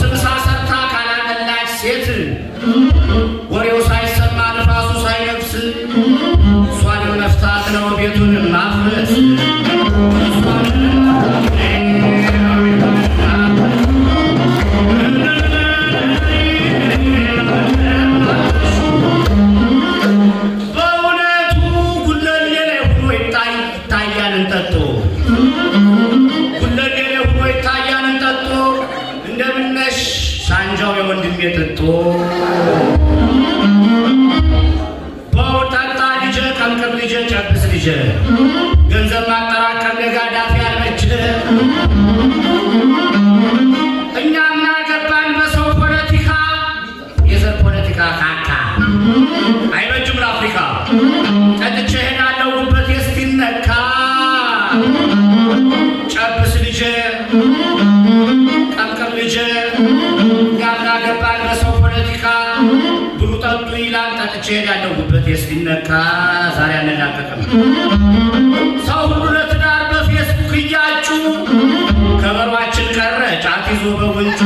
ስምሳ ሰርታ ካላመላች ሴት ወሬው ሳይሰማ ንፋሱ ሳይነፍስ እሷን መፍታት ነው ቤቱን ማፍረስ። በእውነቱ ጉለሌ ላይ ሆኖ ይታያል እንጠጦ ጉለሌ ላይ ሆኖ ይታያል እንጠጦ እንደምነሽ ሳንጃው የወንድሜ ጠጦ በውጣጣ ልጄ ቀምቅም ልጄ ጨብስ ልጄ ገንዘብ ማጠራቀም ለጋዳፊ ያልመች እኛ ምናገባን በሰው ፖለቲካ የዘር ፖለቲካ ካካ አይበጅም ለአፍሪካ ጠጥቼ ሄዳለሁ ጉበት የስቲነካ ጨብስ ልጄ ቀምቅም ልጄ እኛ ምናገባን በሰው ፖለቲካ ብሉ ጠጡ ይላል ጠጥቼ ሄዳለሁ ጉበት የስቲነካ ዛሬ አንላቀቅም ሰው ሁሉ ለትዳር በፌስቡክ እያጩ ከበሯችን ቀረ ጫት ይዞ በጉንጩ